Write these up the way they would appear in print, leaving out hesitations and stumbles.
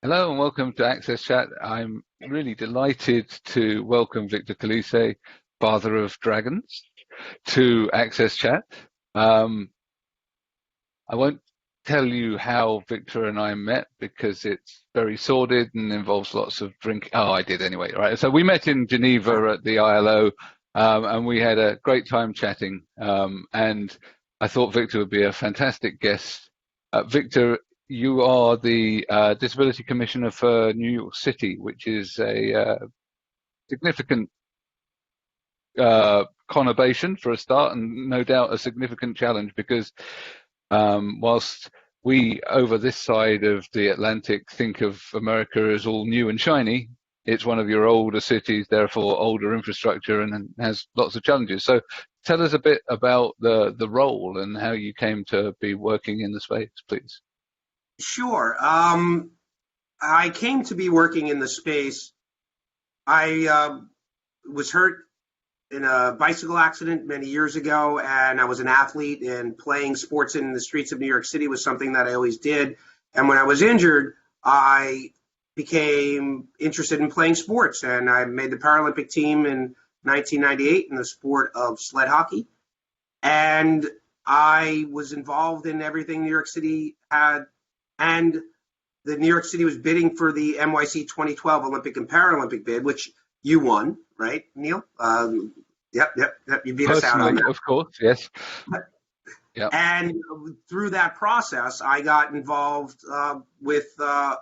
Hello and welcome to AXSChat. I'm really delighted to welcome Victor Calise, father of dragons, to AXSChat. I won't tell you how Victor and I met because it's very sordid and involves lots of drink. Oh, I did anyway. Right. So we met in Geneva at the ILO, and we had a great time chatting. And I thought Victor would be a fantastic guest. Victor, you are the Disability Commissioner for New York City, which is a significant conurbation for a start, and no doubt a significant challenge because whilst we over this side of the Atlantic think of America as all new and shiny, it's one of your older cities, therefore older infrastructure, and has lots of challenges. So tell us a bit about the role and how you came to be working in the space, please. Sure. I came to be working in the space. I was hurt in a bicycle accident many years ago, and I was an athlete, and playing sports in the streets of New York City was something that I always did. And when I was injured, I became interested in playing sports, and I made the Paralympic team in 1998 in the sport of sled hockey. And I was involved in everything New York City had, and the New York City was bidding for the NYC 2012 Olympic and Paralympic bid, which you won, right, Neil? Yep. You beat us out on that. Of course, yes. Yep. And through that process, I got involved with the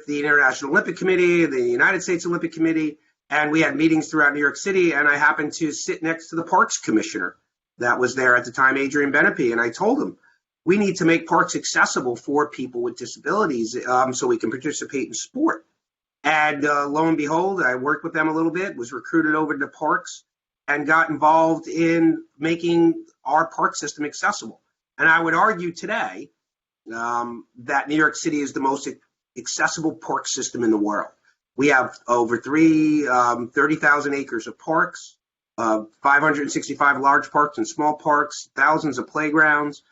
International Olympic Committee, the United States Olympic Committee, and we had meetings throughout New York City. And I happened to sit next to the Parks Commissioner that was there at the time, Adrian Benepe, and I told him, we need to make parks accessible for people with disabilities so we can participate in sport. And lo and behold, I worked with them a little bit, was recruited over to parks, and got involved in making our park system accessible. And I would argue today that New York City is the most accessible park system in the world. We have over 30,000 acres of parks, 565 large parks and small parks, thousands of playgrounds,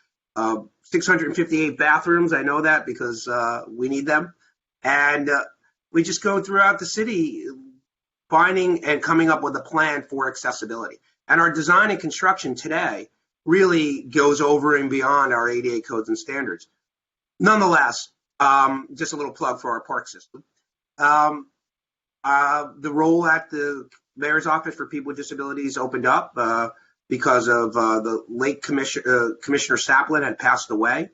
658 bathrooms. I know that because we need them. And we just go throughout the city finding and coming up with a plan for accessibility. And our design and construction today really goes over and beyond our ADA codes and standards. Nonetheless, just a little plug for our park system. The role at the Mayor's Office for People with Disabilities opened up because of the late Commissioner Saplin had passed away,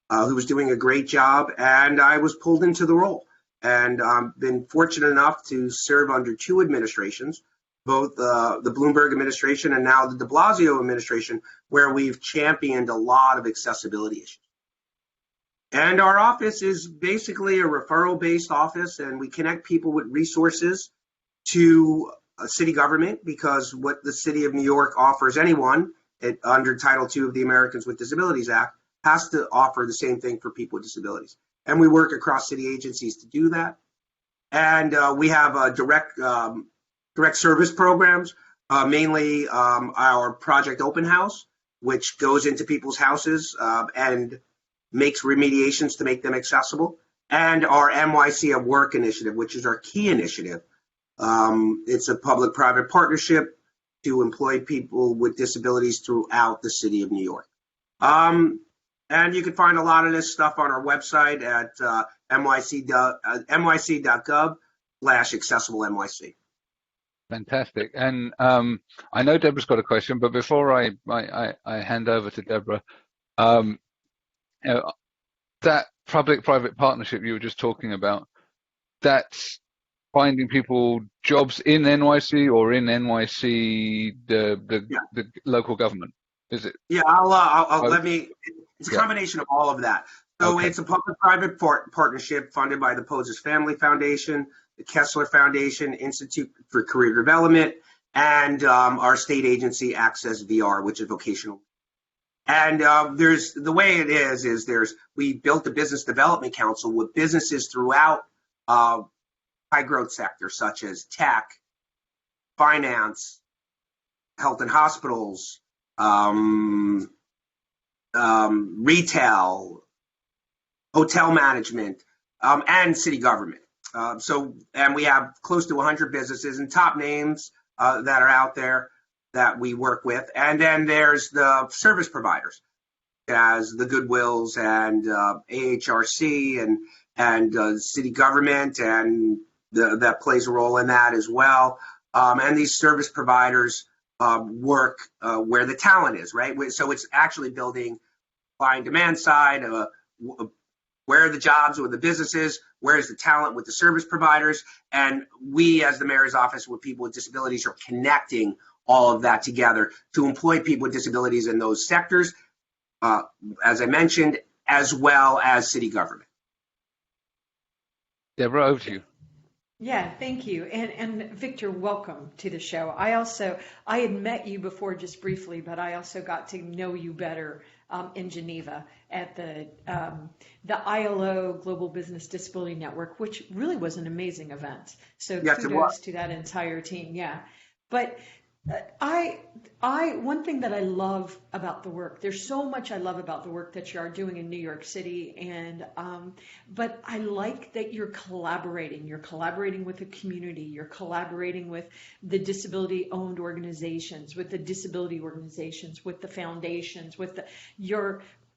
who was doing a great job, and I was pulled into the role. And I've been fortunate enough to serve under two administrations, both the Bloomberg administration and now the de Blasio administration, where we've championed a lot of accessibility issues. And our office is basically a referral-based office, and we connect people with resources to city government, because what the city of New York offers anyone under Title II of the Americans with Disabilities Act has to offer the same thing for people with disabilities. And we work across city agencies to do that. And we have direct service programs, mainly our Project Open House, which goes into people's houses and makes remediations to make them accessible, and our NYCity initiative, which is our key initiative. It's a public-private partnership to employ people with disabilities throughout the city of New York. And you can find a lot of this stuff on our website at nyc.gov/accessible-NYC. Fantastic. And I know Debra's got a question, but before I hand over to Debra, that public-private partnership you were just talking about, that's finding people jobs in NYC or in NYC, the local government, is it? Yeah, it's a combination of all of that. So It's a public-private partnership funded by the Poses Family Foundation, the Kessler Foundation, Institute for Career Development, and our state agency, Access VR, which is vocational. And we built a business development council with businesses throughout high growth sectors such as tech, finance, health and hospitals, retail, hotel management, and city government. And we have close to 100 businesses and top names that are out there that we work with. And then there's the service providers, as the Goodwills and AHRC and city government, and that plays a role in that as well. And these service providers work where the talent is, right? So it's actually building supply and demand side. Where are the jobs with the businesses? Where is the talent with the service providers? And we, as the mayor's office with people with disabilities, are connecting all of that together to employ people with disabilities in those sectors, as I mentioned, as well as city government. Debra, over to you. Yeah, thank you. And Victor, welcome to the show. I had met you before just briefly, but I also got to know you better in Geneva at the ILO Global Business Disability Network, which really was an amazing event. So yes, kudos to that entire team. Yeah. But one thing that I love about the work, there's so much I love about the work that you are doing in New York City, and but I like that you're collaborating with the community, you're collaborating with the disability-owned organizations, with the disability organizations, with the foundations,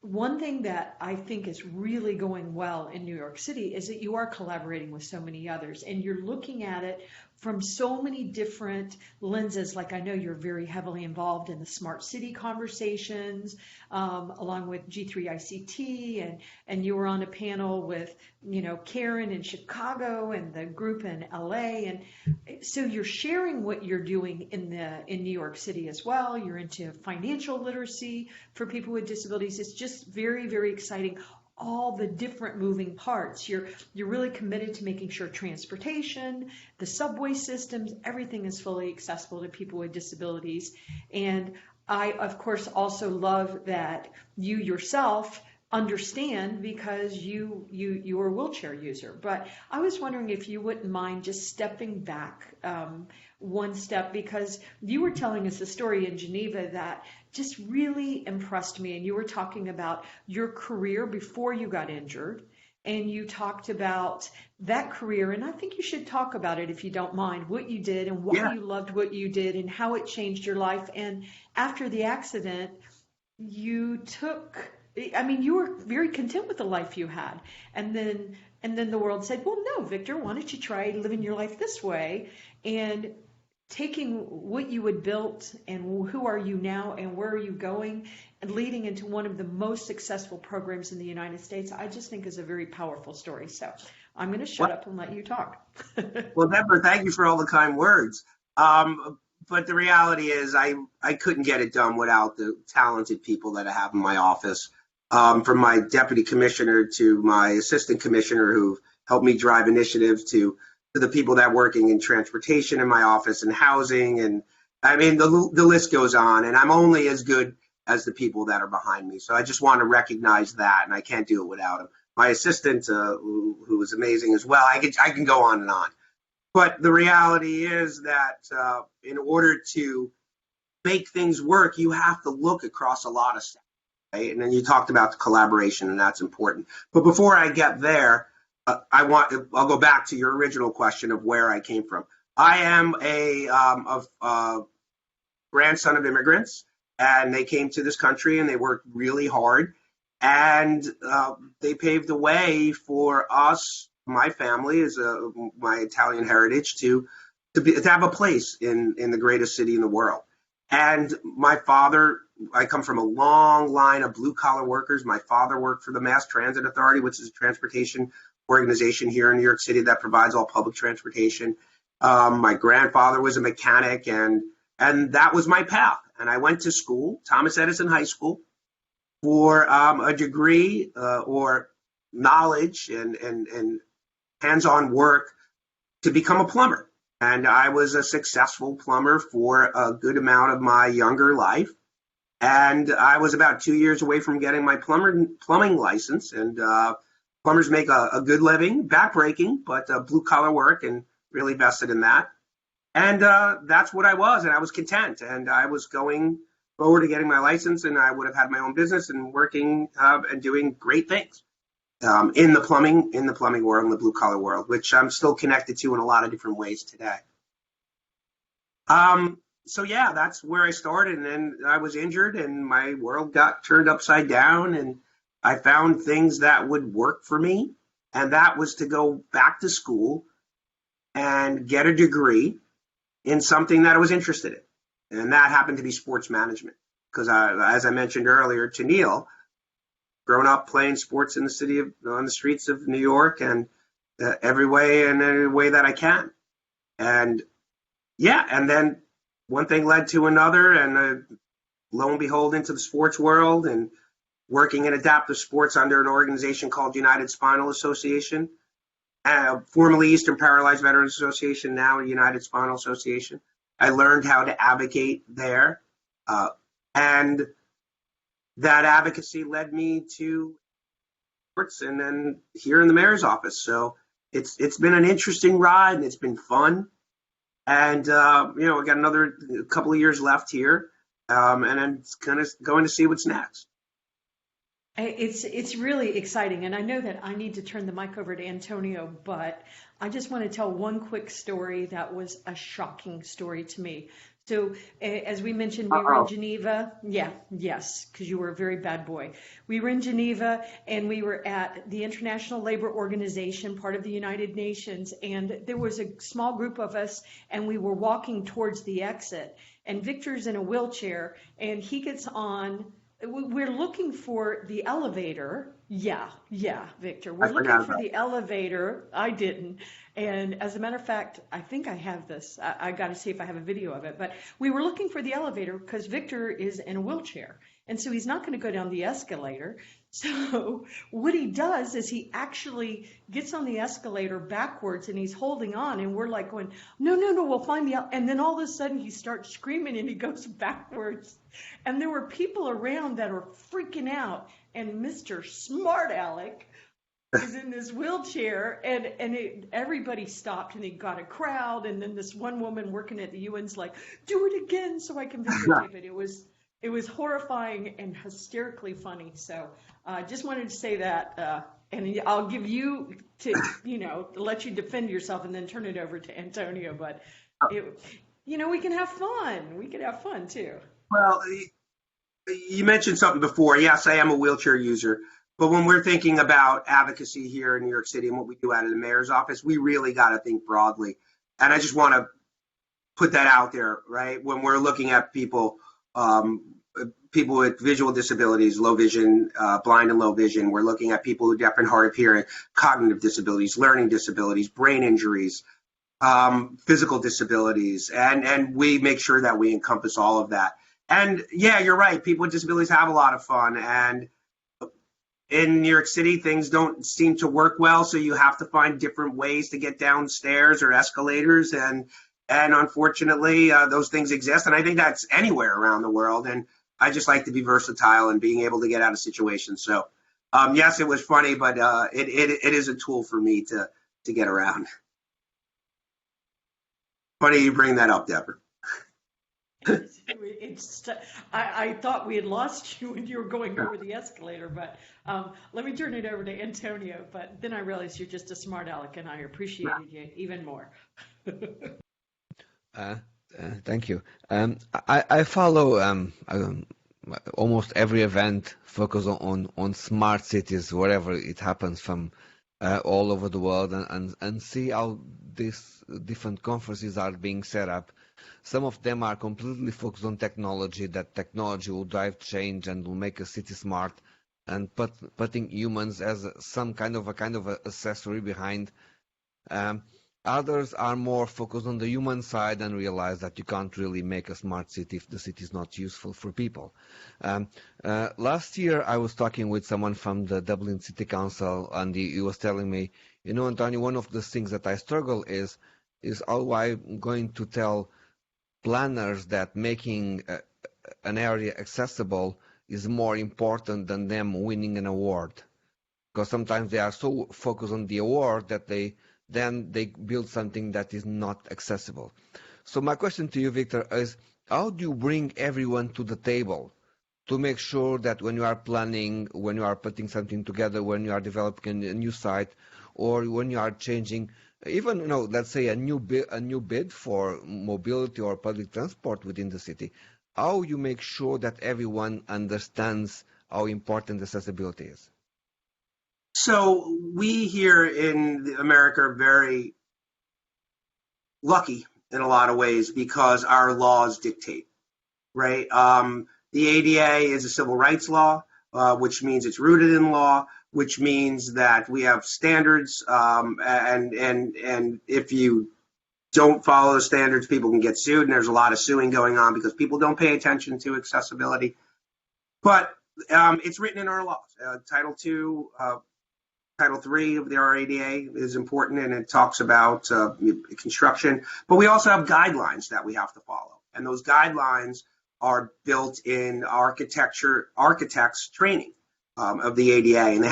one thing that I think is really going well in New York City is that you are collaborating with so many others, and you're looking at it from so many different lenses. Like, I know you're very heavily involved in the smart city conversations, along with G3ICT, and you were on a panel with, Karen in Chicago and the group in LA. And so you're sharing what you're doing in New York City as well. You're into financial literacy for people with disabilities. It's just very, very exciting. All the different moving parts. You're really committed to making sure transportation, the subway systems, everything is fully accessible to people with disabilities. And I, of course, also love that you yourself understand, because you're a wheelchair user. But I was wondering if you wouldn't mind just stepping back one step, because you were telling us a story in Geneva that just really impressed me. And you were talking about your career before you got injured, and you talked about that career. And I think you should talk about it, if you don't mind, what you did and why you loved what you did and how it changed your life. And after the accident, you were very content with the life you had. And then the world said, well, no, Victor, why don't you try living your life this way? And taking what you had built and who are you now and where are you going, and leading into one of the most successful programs in the United States, I just think is a very powerful story. So I'm going to shut up and let you talk. Well, Debra, thank you for all the kind words. But the reality is I couldn't get it done without the talented people that I have in my office, from my deputy commissioner to my assistant commissioner who helped me drive initiatives to the people that working in transportation in my office and housing. And I mean, the list goes on, and I'm only as good as the people that are behind me. So I just want to recognize that, and I can't do it without him. My assistant, who was amazing as well. I can go on and on. But the reality is that in order to make things work, you have to look across a lot of stuff, right? And then you talked about the collaboration, and that's important. But before I get there, I'll go back to your original question of where I came from. I am a grandson of immigrants, and they came to this country and they worked really hard, and they paved the way for us, my family, my Italian heritage, to have a place in the greatest city in the world. And my father, I come from a long line of blue collar workers. My father worked for the Mass Transit Authority, which is a transportation organization here in New York City that provides all public transportation. My grandfather was a mechanic, and that was my path. And I went to school, Thomas Edison High School, for a degree or knowledge and hands-on work to become a plumber. And I was a successful plumber for a good amount of my younger life. And I was about 2 years away from getting my plumbing license. And plumbers make a good living, backbreaking, but blue-collar work, and really vested in that. And that's what I was, and I was content. And I was going forward to getting my license, and I would have had my own business and working and doing great things. in the plumbing world, in the blue collar world, which I'm still connected to in a lot of different ways today. So yeah, that's where I started, and then I was injured, and my world got turned upside down, and I found things that would work for me, and that was to go back to school and get a degree in something that I was interested in, and that happened to be sports management. Because as I mentioned earlier to Neil, grown up playing sports in the on the streets of New York, and every way and every way that I can, and yeah, and then one thing led to another, and lo and behold, into the sports world, and working in adaptive sports under an organization called United Spinal Association, formerly Eastern Paralyzed Veterans Association, now United Spinal Association. I learned how to advocate there, and that advocacy led me to sports, and then here in the mayor's office. So it's been an interesting ride, and it's been fun. And we got another couple of years left here, and I'm kind of going to see what's next. It's really exciting, and I know that I need to turn the mic over to Antonio, but I just want to tell one quick story that was a shocking story to me. So, as we mentioned, we were in Geneva. Yeah, yes, because you were a very bad boy. We were in Geneva, and we were at the International Labor Organization, part of the United Nations, and there was a small group of us, and we were walking towards the exit, and Victor's in a wheelchair, and he gets on. We're looking for the elevator. Yeah, Victor. We're looking for the elevator. I didn't. And as a matter of fact, I think I have this. I got to see if I have a video of it. But we were looking for the elevator because Victor is in a wheelchair. And so he's not going to go down the escalator. So what he does is he actually gets on the escalator backwards and he's holding on. And we're like going, no, we'll find the, and then all of a sudden he starts screaming and he goes backwards. And there were people around that are freaking out. And Mr. Smart Alec is in this wheelchair, and everybody stopped, and he got a crowd. And then this one woman working at the UN's like, do it again so I can videotape it. It was horrifying and hysterically funny. So just wanted to say that, and I'll give you to let you defend yourself and then turn it over to Antonio. But we can have fun. We can have fun too. Well, you mentioned something before. Yes, I am a wheelchair user. But when we're thinking about advocacy here in New York City and what we do out of the mayor's office, we really got to think broadly. And I just want to put that out there, right? When we're looking at people with visual disabilities, low vision, blind and low vision, we're looking at people who are deaf and hard of hearing, cognitive disabilities, learning disabilities, brain injuries, physical disabilities, and we make sure that we encompass all of that. And yeah, you're right. People with disabilities have a lot of fun, and in New York City, things don't seem to work well, so you have to find different ways to get downstairs or escalators, and unfortunately, those things exist, and I think that's anywhere around the world. And I just like to be versatile and being able to get out of situations. So, yes, it was funny, but it is a tool for me to get around. Funny you bring that up, Debra. I thought we had lost you when you were going over the escalator, but let me turn it over to Antonio. But then I realized you're just a smart aleck, and I appreciated you even more. Thank you. I follow almost every event focused on smart cities wherever it happens from all over the world, and see how these different conferences are being set up. Some of them are completely focused on technology, that technology will drive change and will make a city smart, and putting humans as some kind of accessory behind. Others are more focused on the human side and realize that you can't really make a smart city if the city is not useful for people. Last year, I was talking with someone from the Dublin City Council, and he was telling me, Antonio, one of the things that I struggle is how I'm going to tell planners that making an area accessible is more important than them winning an award. Because sometimes they are so focused on the award that they build something that is not accessible. So my question to you, Victor, is how do you bring everyone to the table to make sure that when you are planning, when you are putting something together, when you are developing a new site, or when you are changing, even let's say a new bid for mobility or public transport within the city, how you make sure that everyone understands how important accessibility is? So we here in America are very lucky in a lot of ways because our laws dictate, right? The ADA is a civil rights law, which means it's rooted in law, which means that we have standards, and if you don't follow the standards, people can get sued, and there's a lot of suing going on because people don't pay attention to accessibility. But it's written in our laws. Title II, Title III of the RADA is important, and it talks about construction. But we also have guidelines that we have to follow, and those guidelines are built in architects training of the ADA, and they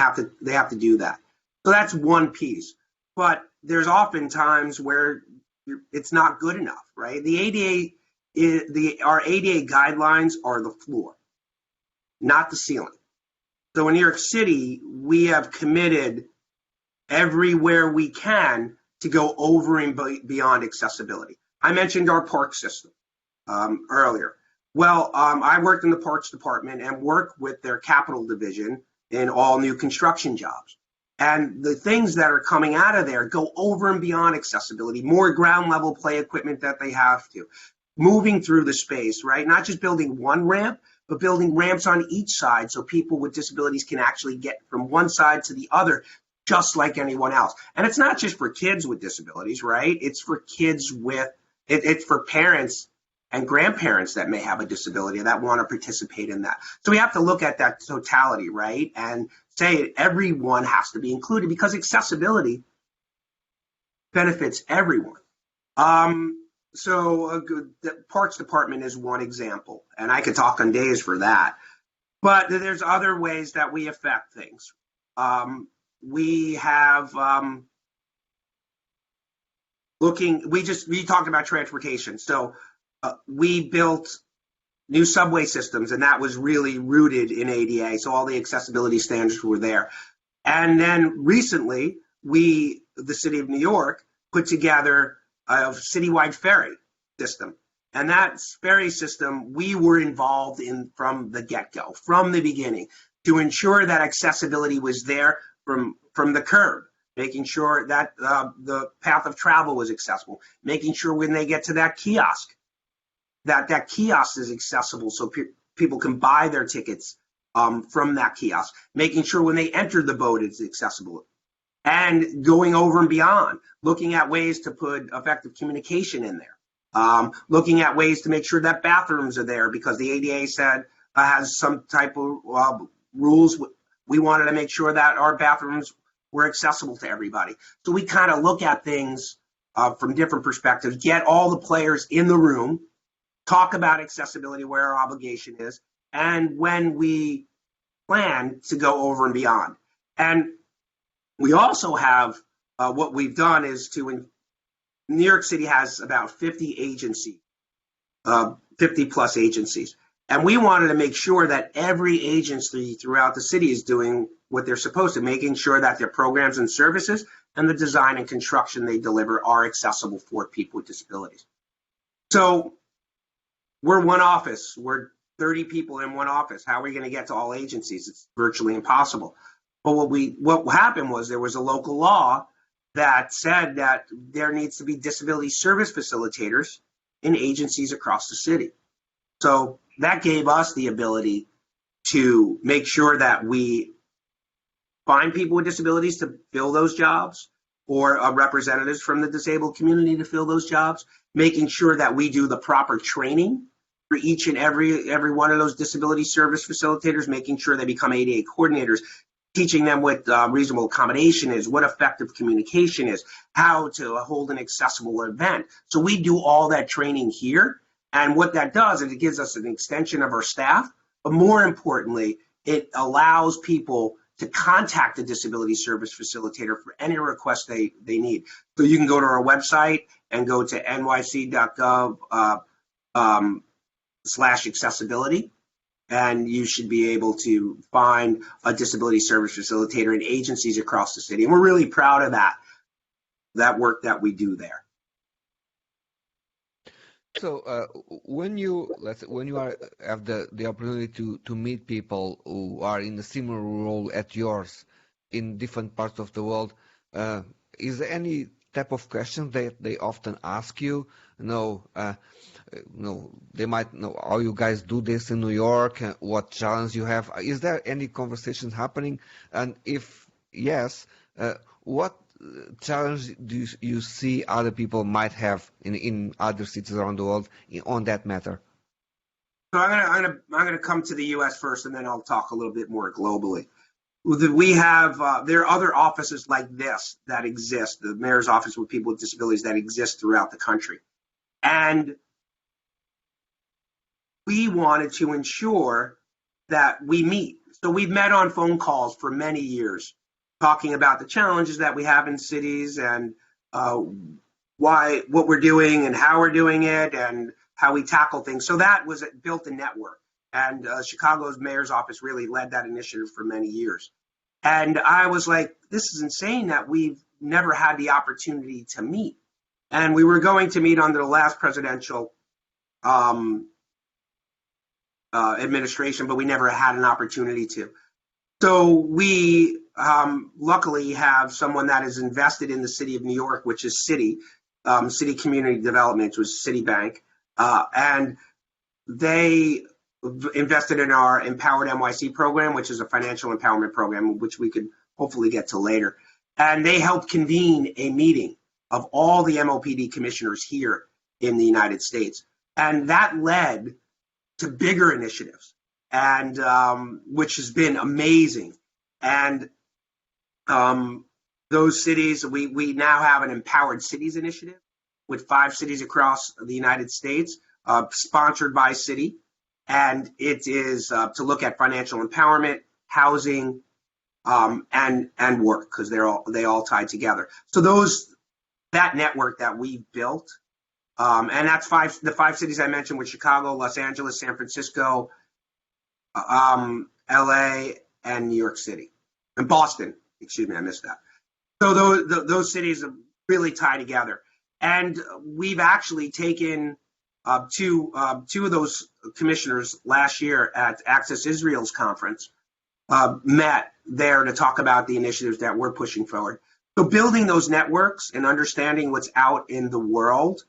have to do that. So that's one piece. But there's often times where it's not good enough, right? The ADA, our ADA guidelines are the floor, not the ceiling. So in New York City, we have committed everywhere we can to go over and beyond accessibility. I mentioned our park system earlier. Well, I worked in the Parks Department and worked with their capital division in all new construction jobs. And the things that are coming out of there go over and beyond accessibility, more ground level play equipment that they have to, moving through the space, right? Not just building one ramp, but building ramps on each side so people with disabilities can actually get from one side to the other, just like anyone else. And it's not just for kids with disabilities, right? It's for kids it's for parents and grandparents that may have a disability that want to participate in that. So we have to look at that totality, right? And say everyone has to be included because accessibility benefits everyone. So the Parks Department is one example, and I could talk on days for that. But there's other ways that we affect things. We have we talked about transportation. So we built new subway systems, and that was really rooted in ADA. So all the accessibility standards were there. And then recently, the city of New York, put together a citywide ferry system. And that ferry system, we were involved in from the get-go, from the beginning, to ensure that accessibility was there from the curb, making sure that the path of travel was accessible, making sure when they get to that kiosk, that kiosk is accessible so people can buy their tickets from that kiosk, making sure when they enter the boat it's accessible, and going over and beyond, looking at ways to put effective communication in there, looking at ways to make sure that bathrooms are there because the ADA said has some type of rules. We wanted to make sure that our bathrooms were accessible to everybody. So we kind of look at things from different perspectives, get all the players in the room, talk about accessibility, where our obligation is, and when we plan to go over and beyond. And we also have what we've done is New York City has about 50 agencies, 50 plus agencies. And we wanted to make sure that every agency throughout the city is doing what they're supposed to, making sure that their programs and services and the design and construction they deliver are accessible for people with disabilities. So we're one office. We're 30 people in one office. How are we going to get to all agencies? It's virtually impossible. But what happened was there was a local law that said that there needs to be disability service facilitators in agencies across the city. So that gave us the ability to make sure that we find people with disabilities to fill those jobs, or representatives from the disabled community to fill those jobs, making sure that we do the proper training for each and every one of those disability service facilitators, making sure they become ADA coordinators, teaching them what reasonable accommodation is, what effective communication is, how to hold an accessible event. So we do all that training here. And what that does is it gives us an extension of our staff, but more importantly, it allows people to contact the disability service facilitator for any request they need. So you can go to our website and go to nyc.gov /accessibility, and you should be able to find a disability service facilitator in agencies across the city. And we're really proud of that work that we do there. So when you have the opportunity to meet people who are in a similar role at yours in different parts of the world, is there any type of question that they often ask you? They might know how you guys do this in New York, what challenge you have. Is there any conversations happening? And if yes, what challenge do you see other people might have in other cities around the world on that matter? So I'm gonna come to the U.S. first, and then I'll talk a little bit more globally. We have there are other offices like this that exist, the mayor's office with people with disabilities that exist throughout the country, and we wanted to what we meet. So we've met on phone calls for many years, talking about the challenges that we have in cities and what we're doing and how we're doing it and how we tackle things. So that was built a network. And Chicago's mayor's office really led that initiative for many years. And I was like, this is insane that we've never had the opportunity to meet. And we were going to meet under the last presidential administration, but we never had an opportunity to. So we luckily have someone that is invested in the city of New York, which is Citi, City Community Development, which was Citibank, and they invested in our Empowered NYC program, which is a financial empowerment program, which we could hopefully get to later. And they helped convene a meeting of all the MOPD commissioners here in the United States. And that led to bigger initiatives, and which has been amazing. And those cities, we now have an Empowered Cities initiative with 5 cities across the United States, sponsored by Citi. And it is to look at financial empowerment, housing, and work, because they all tie together. So that network that we built, and that's the 5 cities I mentioned with Chicago, Los Angeles, San Francisco, LA, and New York City, and Boston. Excuse me, I missed that. So those cities really tie together, and we've actually taken two of those commissioners last year at Access Israel's conference, met there to talk about the initiatives that we're pushing forward. So building those networks and understanding what's out in the world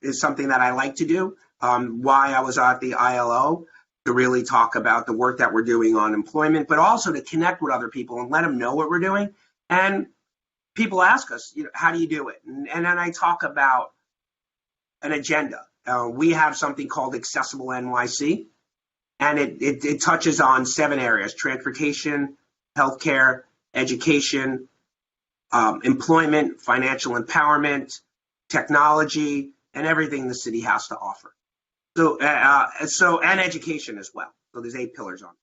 is something that I like to do. Why I was at the ILO, to really talk about the work that we're doing on employment, but also to connect with other people and let them know what we're doing. And people ask us, how do you do it? And then I talk about an agenda. We have something called Accessible NYC, and it touches on 7 areas: transportation, healthcare, education, employment, financial empowerment, technology, and everything the city has to offer. So and education as well. So there's 8 pillars on it.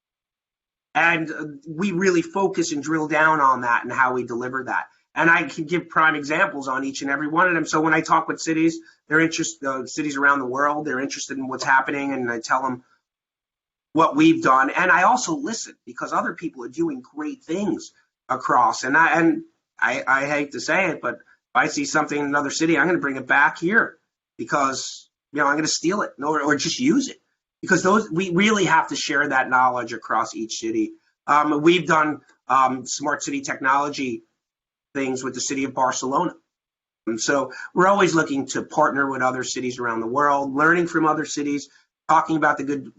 And we really focus and drill down on that and how we deliver that. And I can give prime examples on each and every one of them. So when I talk with cities, they're interested, cities around the world, they're interested in what's happening, and I tell them what we've done. And I also listen, because other people are doing great things across. And I hate to say it, but if I see something in another city, I'm going to bring it back here, because I'm going to steal it or just use it, because we really have to share that knowledge across each city. We've done smart city technology things with the city of Barcelona. And so we're always looking to partner with other cities around the world, learning from other cities, talking about the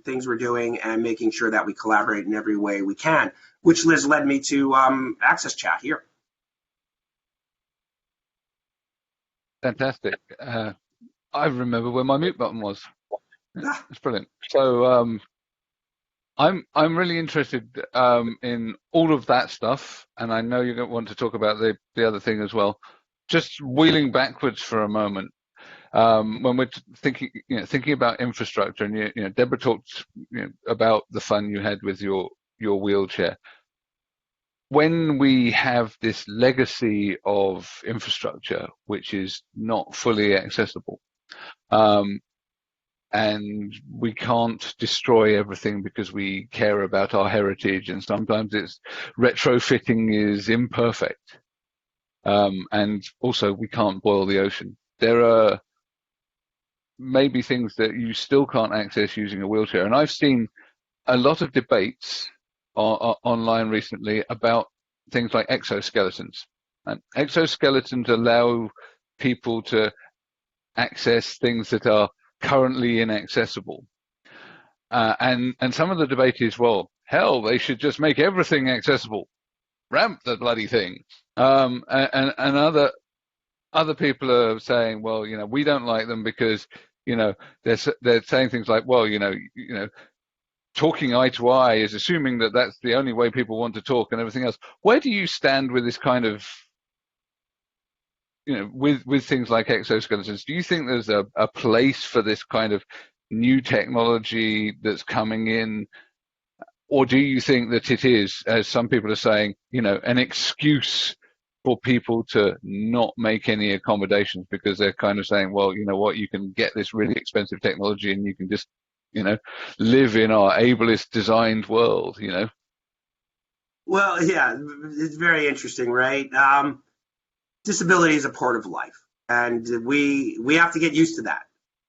things we're doing, and making sure that we collaborate in every way we can, which has led me to AXSChat here. Fantastic. I remember where my mute button was. It's brilliant. So I'm really interested in all of that stuff, and I know you're going to want to talk about the other thing as well. Just wheeling backwards for a moment, when we're thinking about infrastructure, and Debra talked about the fun you had with your wheelchair. When we have this legacy of infrastructure which is not fully accessible, and we can't destroy everything because we care about our heritage, and sometimes it's retrofitting is imperfect. And also we can't boil the ocean. There are maybe things that you still can't access using a wheelchair. And I've seen a lot of debates online recently about things like exoskeletons. And exoskeletons allow people to access things that are currently inaccessible. And some of the debate is, well, hell, they should just make everything accessible. Ramp the bloody thing. And other people are saying, well, we don't like them because, they're saying things like, well, talking eye to eye is assuming that that's the only way people want to talk and everything else. Where do you stand with this kind of, with things like exoskeletons? Do you think there's a place for this kind of new technology that's coming in? Or do you think that it is, as some people are saying, an excuse for people to not make any accommodations because they're kind of saying, well, you know what, you can get this really expensive technology and you can just, live in our ableist designed world, Well, yeah, it's very interesting, right? Disability is a part of life, and we have to get used to that.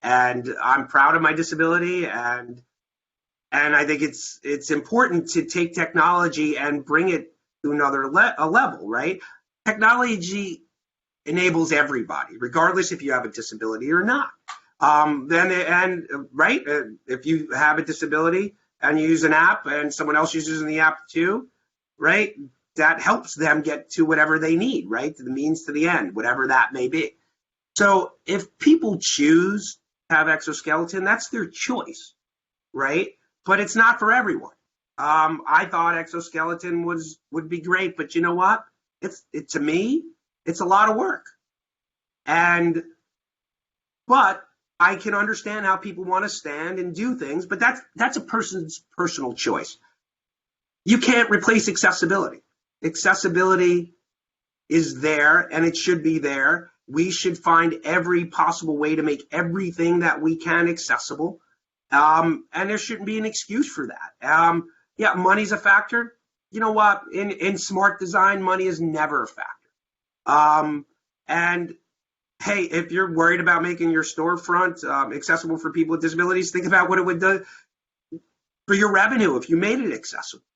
And I'm proud of my disability, and I think it's important to take technology and bring it to another level, right? Technology enables everybody, regardless if you have a disability or not. If you have a disability and you use an app and someone else uses the app too, right? That helps them get to whatever they need, right? To the means to the end, whatever that may be. So if people choose to have exoskeleton, that's their choice, right? But it's not for everyone. I thought exoskeleton would be great, but you know what? To me, it's a lot of work. But I can understand how people want to stand and do things, but that's a person's personal choice. You can't replace accessibility. Accessibility is there, and it should be there. We should find every possible way to make everything that we can accessible, and there shouldn't be an excuse for that. Yeah, money's a factor. You know what? In smart design, money is never a factor. And hey, if you're worried about making your storefront accessible for people with disabilities, think about what it would do for your revenue if you made it accessible,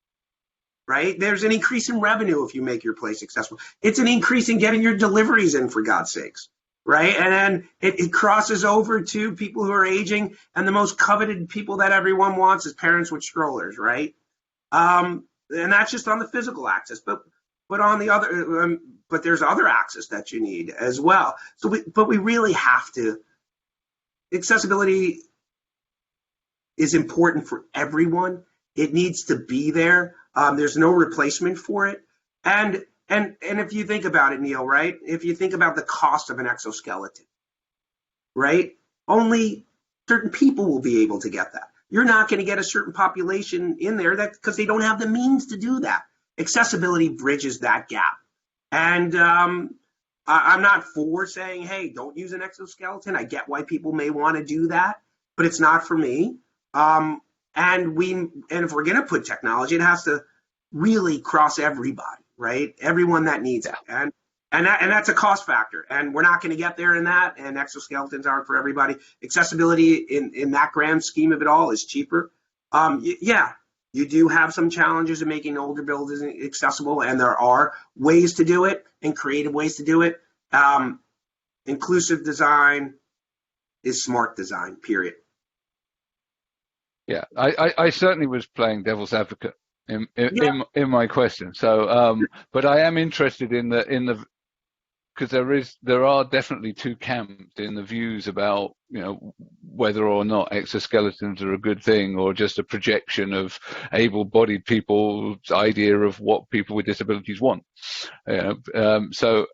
right? There's an increase in revenue if you make your place accessible. It's an increase in getting your deliveries in, for God's sakes, right? And then it crosses over to people who are aging, and the most coveted people that everyone wants is parents with strollers, right? And that's just on the physical access, but on the other, but there's other access that you need as well. So we really have to. Accessibility is important for everyone. It needs to be there. There's no replacement for it. And if you think about it, Neil, right? If you think about the cost of an exoskeleton, right? Only certain people will be able to get that. You're not going to get a certain population in there because they don't have the means to do that. Accessibility bridges that gap. And I'm not for saying, hey, don't use an exoskeleton. I get why people may want to do that, but it's not for me. And if we're going to put technology, it has to really cross everybody, right? Everyone that needs it. And that's a cost factor. And we're not going to get there in that. And exoskeletons aren't for everybody. Accessibility in that grand scheme of it all is cheaper. Yeah. You do have some challenges in making older buildings accessible, and there are ways to do it and creative ways to do it. Inclusive design is smart design, period. Yeah, I certainly was playing devil's advocate in my question. So, but I am interested in the because there are definitely two camps in the views about whether or not exoskeletons are a good thing or just a projection of able-bodied people's idea of what people with disabilities want. So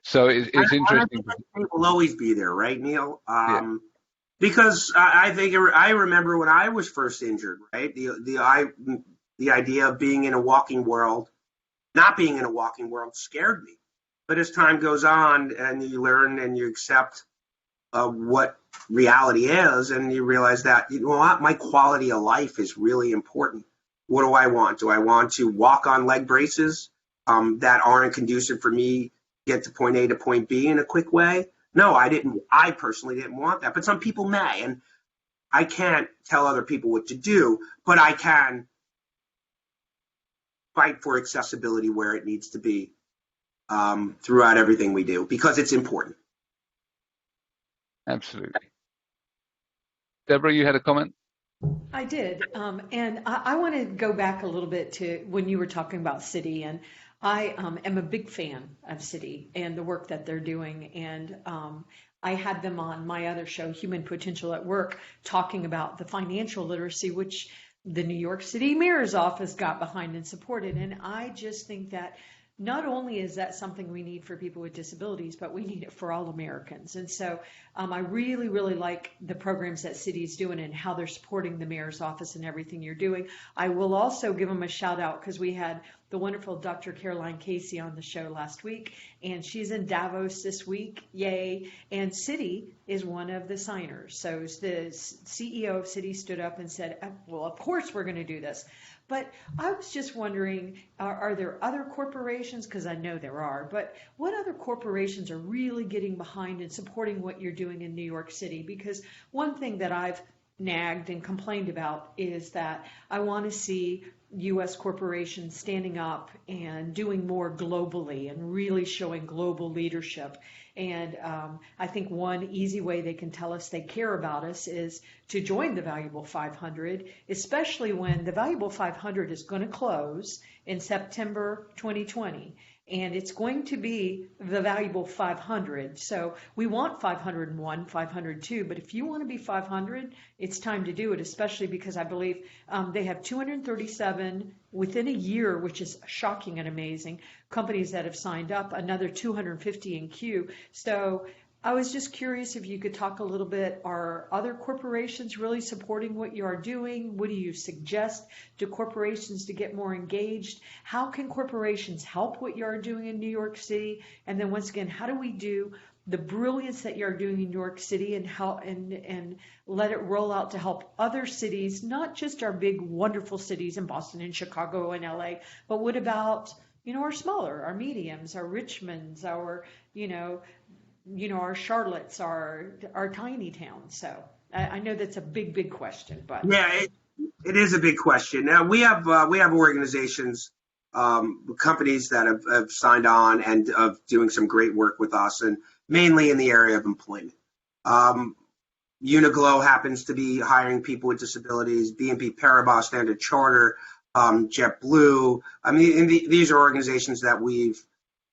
it's interesting. It will always be there, right, Neil? Because I remember when I was first injured, right? The idea of being in a walking world, not being in a walking world, scared me. But as time goes on and you learn and you accept what reality is, and you realize that, you know what, my quality of life is really important. What do I want? Do I want to walk on leg braces that aren't conducive for me get to point A to point B in a quick way? No, I didn't. I personally didn't want that, but some people may, and I can't tell other people what to do, but I can fight for accessibility where it needs to be throughout everything we do, because it's important. Absolutely. Debra, you had a comment? I did. And I want to go back a little bit to when you were talking about City. And I am a big fan of City and the work that they're doing. And I had them on my other show, Human Potential at Work, talking about the financial literacy, which the New York City Mayor's office got behind and supported. And I just think that not only is that something we need for people with disabilities, but we need it for all Americans. And so I really, really like the programs that City's doing and how they're supporting the mayor's office and everything you're doing. I will also give them a shout out because we had the wonderful Dr. Caroline Casey on the show last week, and she's in Davos this week, yay. And City is one of the signers. So the CEO of City stood up and said, well, of course we're going to do this. But I was just wondering, are there other corporations, because I know there are, but what other corporations are really getting behind and supporting what you're doing in New York City? Because one thing that I've nagged and complained about is that I want to see U.S. corporations standing up and doing more globally and really showing global leadership. And I think one easy way they can tell us they care about us is to join the Valuable 500, especially when the Valuable 500 is going to close in September 2020. And it's going to be the Valuable 500. So we want 501, 502, but if you want to be 500, it's time to do it, especially because I believe they have 237 within a year, which is shocking and amazing, companies that have signed up, another 250 in queue. So I was just curious if you could talk a little bit, are other corporations really supporting what you are doing? What do you suggest to corporations to get more engaged? How can corporations help what you are doing in New York City? And then once again, how do we do the brilliance that you're doing in New York City and how and let it roll out to help other cities, not just our big wonderful cities in Boston and Chicago and LA, but what about, our smaller, our mediums, our Richmonds, our, our Charlottes, our tiny towns. So I know that's a big, big question, but yeah, it is a big question. Now we have organizations, companies that have signed on and of doing some great work with us, and mainly in the area of employment. Uniglow happens to be hiring people with disabilities. BNP Paribas Standard Charter, JetBlue. I mean, these are organizations that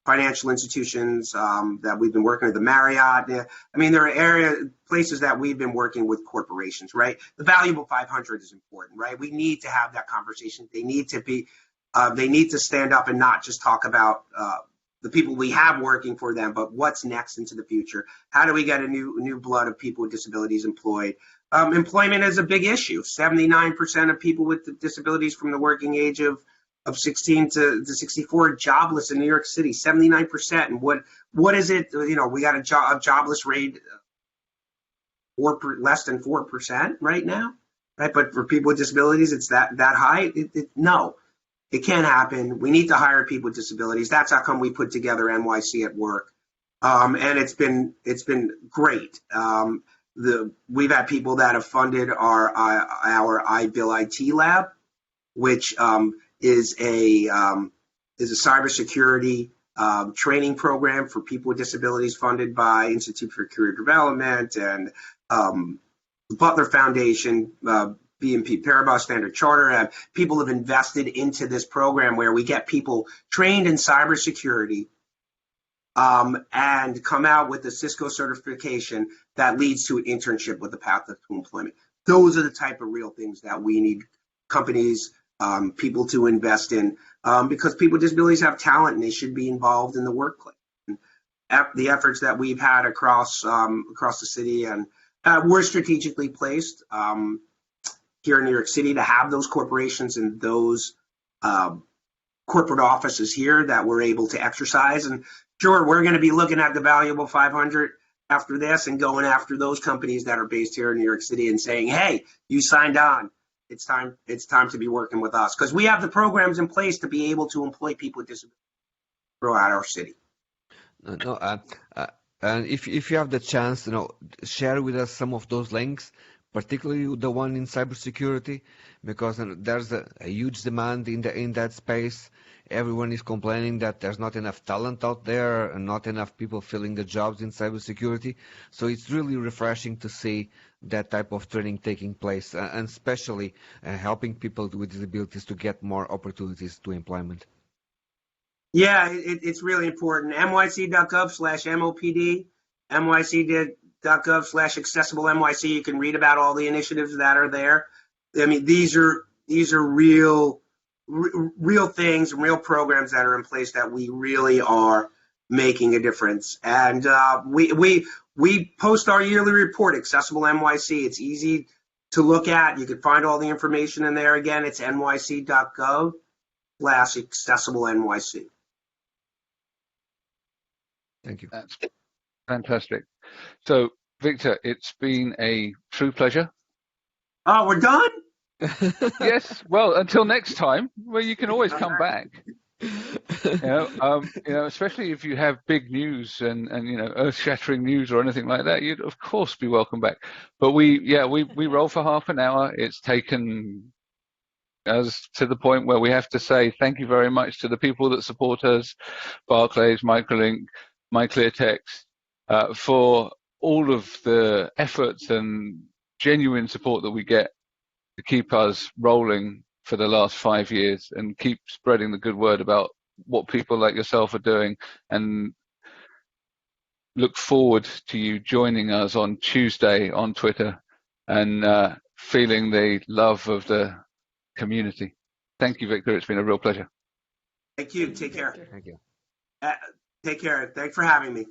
financial institutions that we've been working with, the Marriott. I mean, there are places that we've been working with corporations, right? The Valuable 500 is important, right? We need to have that conversation. They need to stand up and not just talk about the people we have working for them, but what's next into the future. How do we get a new blood of people with disabilities employed? Employment is a big issue. 79% of people with disabilities from the working age of 16 to 64 jobless in New York City, 79%. And what is it? We got a jobless rate less than 4% right now, right? But for people with disabilities, it's that high. No, it can't happen. We need to hire people with disabilities. That's how come we put together NYC at Work, and it's been great. We've had people that have funded our iBill IT lab, which is a cybersecurity training program for people with disabilities funded by Institute for Career Development and the Butler Foundation, BNP Paribas Standard Charter. People have invested into this program where we get people trained in cybersecurity and come out with a Cisco certification that leads to an internship with a path to employment. Those are the type of real things that we need companies, people to invest in, because people with disabilities have talent and they should be involved in the workplace. And the efforts that we've had across the city, and we're strategically placed here in New York City to have those corporations and those corporate offices here that we're able to exercise. And sure, we're going to be looking at the Valuable 500 after this and going after those companies that are based here in New York City and saying, hey, you signed on. It's time to be working with us, because we have the programs in place to be able to employ people with disabilities throughout our city. No, and if you have the chance, share with us some of those links, particularly the one in cybersecurity, because there's a huge demand in that space. Everyone is complaining that there's not enough talent out there and not enough people filling the jobs in cybersecurity. So it's really refreshing to see that type of training taking place, and especially helping people with disabilities to get more opportunities to employment. Yeah, it's really important. nyc.gov/MOPD, nyc.gov/accessible-NYC. You can read about all the initiatives that are there. I mean, these are real things and real programs that are in place that we really are making a difference. And we post our yearly report, Accessible NYC. It's easy to look at. You can find all the information in there. Again, it's nyc.gov/accessible-NYC. Thank you. That's fantastic. So, Victor, it's been a true pleasure. Oh, we're done? Yes. Well, until next time, well, you can always come back. Especially if you have big news and earth-shattering news or anything like that, you'd of course be welcome back. But we roll for half an hour. It's taken us to the point where we have to say thank you very much to the people that support us, Barclays, Microlink, MyClearText, for all of the efforts and genuine support that we get to keep us rolling for the last 5 years and keep spreading the good word about what people like yourself are doing, and look forward to you joining us on Tuesday on Twitter and feeling the love of the community. Thank you, Victor. It's been a real pleasure. Thank you. Take care. Thank you. Take care. Thanks for having me.